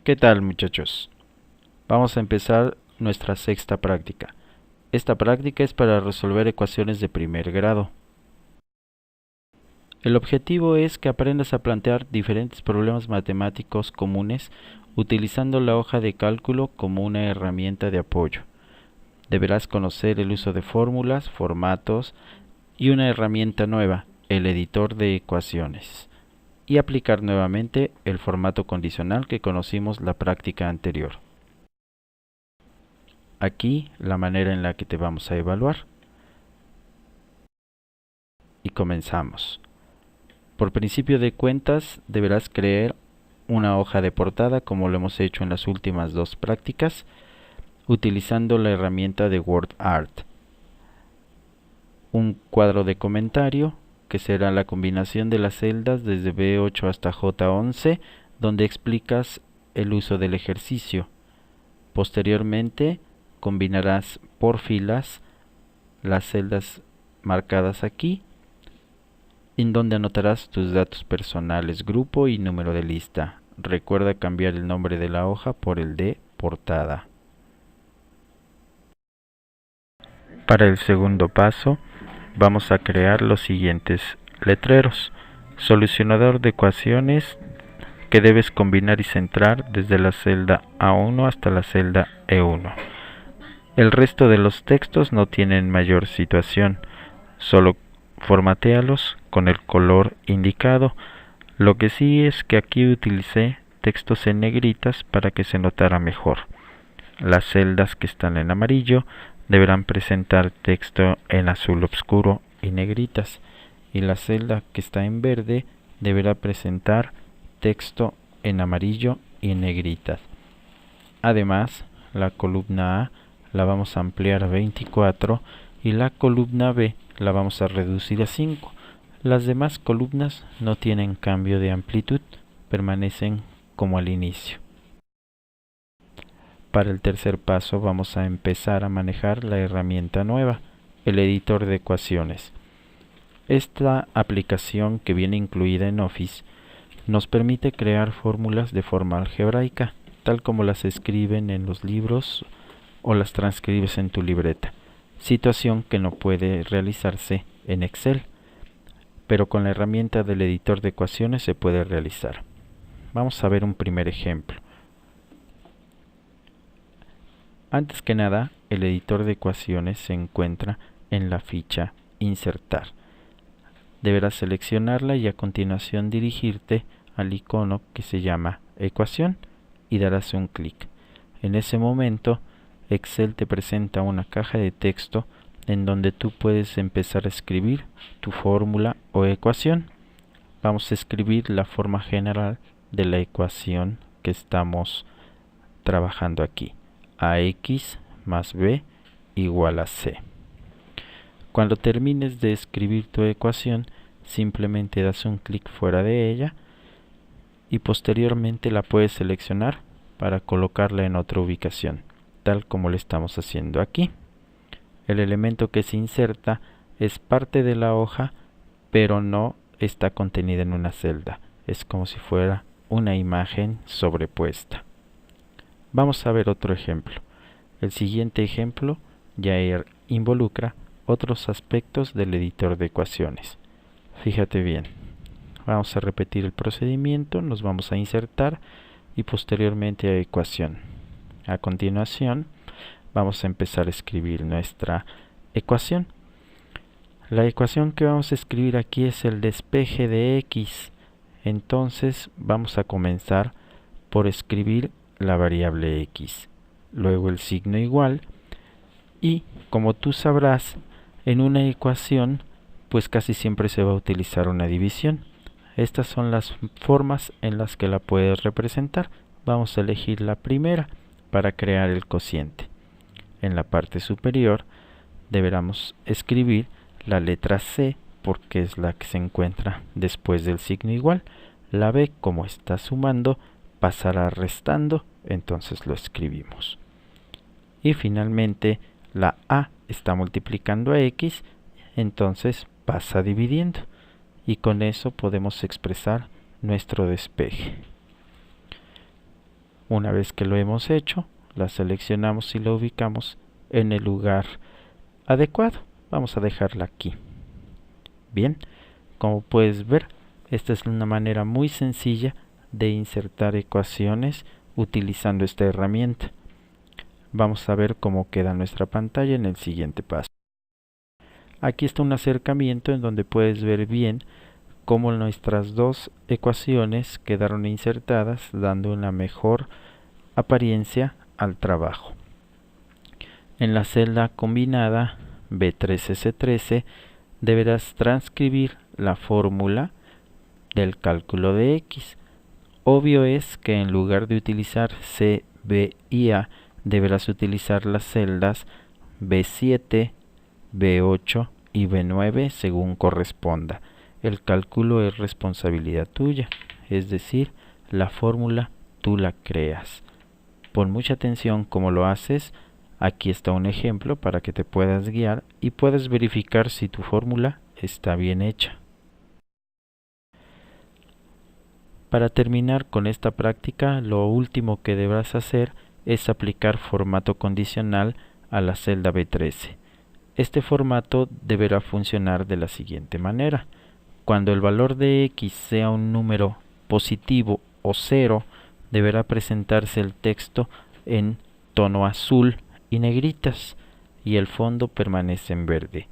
¿Qué tal, muchachos? Vamos a empezar nuestra sexta práctica. Esta práctica es para resolver ecuaciones de primer grado. El objetivo es que aprendas a plantear diferentes problemas matemáticos comunes utilizando la hoja de cálculo como una herramienta de apoyo. Deberás conocer el uso de fórmulas, formatos y una herramienta nueva, el editor de ecuaciones, y aplicar nuevamente el formato condicional que conocimos la práctica anterior. Aquí la manera en la que te vamos a evaluar. Y comenzamos. Por principio de cuentas deberás crear una hoja de portada como lo hemos hecho en las últimas dos prácticas, utilizando la herramienta de WordArt. Un cuadro de comentario que será la combinación de las celdas desde B8 hasta J11, donde explicas el uso del ejercicio. Posteriormente combinarás por filas las celdas marcadas aquí, en donde anotarás tus datos personales, grupo y número de lista. Recuerda cambiar el nombre de la hoja por el de portada. Para el segundo paso, vamos a crear los siguientes letreros. Solucionador de ecuaciones que debes combinar y centrar desde la celda A1 hasta la celda E1. El resto de los textos no tienen mayor situación, solo formatéalos con el color indicado. Lo que sí es que aquí utilicé textos en negritas para que se notara mejor. Las celdas que están en amarillo deberán presentar texto en azul oscuro y negritas, y la celda que está en verde deberá presentar texto en amarillo y negritas. Además, la columna A la vamos a ampliar a 24 y la columna B la vamos a reducir a 5. Las demás columnas no tienen cambio de amplitud, permanecen como al inicio. Para el tercer paso vamos a empezar a manejar la herramienta nueva, el editor de ecuaciones. Esta aplicación, que viene incluida en Office, nos permite crear fórmulas de forma algebraica, tal como las escriben en los libros o las transcribes en tu libreta, situación que no puede realizarse en Excel, pero con la herramienta del editor de ecuaciones se puede realizar. Vamos a ver un primer ejemplo. Antes que nada, el editor de ecuaciones se encuentra en la ficha Insertar. Deberás seleccionarla y a continuación dirigirte al icono que se llama Ecuación y darás un clic. En ese momento, Excel te presenta una caja de texto en donde tú puedes empezar a escribir tu fórmula o ecuación. Vamos a escribir la forma general de la ecuación que estamos trabajando aquí. AX más B igual a C. Cuando termines de escribir tu ecuación, simplemente das un clic fuera de ella y posteriormente la puedes seleccionar para colocarla en otra ubicación, tal como lo estamos haciendo aquí. El elemento que se inserta es parte de la hoja, pero no está contenida en una celda. Es como si fuera una imagen sobrepuesta. Vamos a ver otro ejemplo. El siguiente ejemplo ya involucra otros aspectos del editor de ecuaciones. Fíjate bien. Vamos a repetir el procedimiento, nos vamos a insertar y posteriormente a ecuación. A continuación, vamos a empezar a escribir nuestra ecuación. La ecuación que vamos a escribir aquí es el despeje de X. Entonces vamos a comenzar por escribir la variable X, luego el signo igual, y como tú sabrás, en una ecuación pues casi siempre se va a utilizar una división. Estas son las formas en las que la puedes representar. Vamos a elegir la primera para crear el cociente. En la parte superior deberemos escribir la letra C porque es la que se encuentra después del signo igual. La B, como está sumando, pasará restando, entonces lo escribimos. Y finalmente la A está multiplicando a X, entonces pasa dividiendo. Y con eso podemos expresar nuestro despeje. Una vez que lo hemos hecho, la seleccionamos y la ubicamos en el lugar adecuado. Vamos a dejarla aquí. Bien, como puedes ver, esta es una manera muy sencilla de insertar ecuaciones utilizando esta herramienta. Vamos a ver cómo queda nuestra pantalla en el siguiente paso. Aquí está un acercamiento en donde puedes ver bien cómo nuestras dos ecuaciones quedaron insertadas, dando una mejor apariencia al trabajo. En la celda combinada B13C13 deberás transcribir la fórmula del cálculo de X. Obvio es que en lugar de utilizar C, B y A, deberás utilizar las celdas B7, B8 y B9 según corresponda. El cálculo es responsabilidad tuya, es decir, la fórmula tú la creas. Pon mucha atención cómo lo haces. Aquí está un ejemplo para que te puedas guiar y puedas verificar si tu fórmula está bien hecha. Para terminar con esta práctica, lo último que deberás hacer es aplicar formato condicional a la celda B13. Este formato deberá funcionar de la siguiente manera. Cuando el valor de X sea un número positivo o 0, deberá presentarse el texto en tono azul y negritas y el fondo permanece en verde.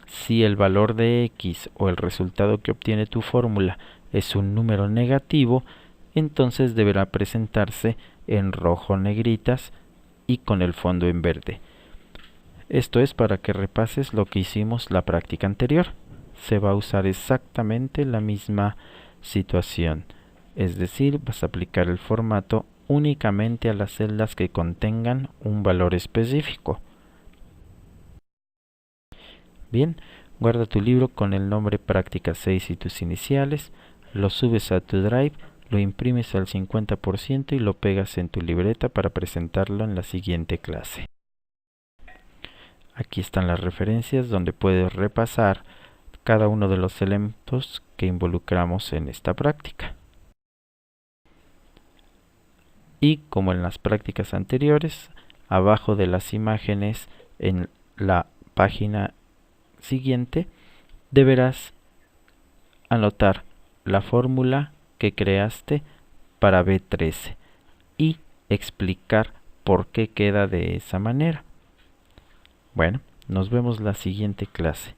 Si el valor de X o el resultado que obtiene tu fórmula es un número negativo, entonces deberá presentarse en rojo negritas y con el fondo en verde. Esto es para que repases lo que hicimos la práctica anterior. Se va a usar exactamente la misma situación, es decir, vas a aplicar el formato únicamente a las celdas que contengan un valor específico. Bien, guarda tu libro con el nombre Práctica 6 y tus iniciales, lo subes a tu Drive, lo imprimes al 50% y lo pegas en tu libreta para presentarlo en la siguiente clase. Aquí están las referencias donde puedes repasar cada uno de los elementos que involucramos en esta práctica. Y como en las prácticas anteriores, abajo de las imágenes en la página siguiente, deberás anotar la fórmula que creaste para B13 y explicar por qué queda de esa manera. Bueno, nos vemos la siguiente clase.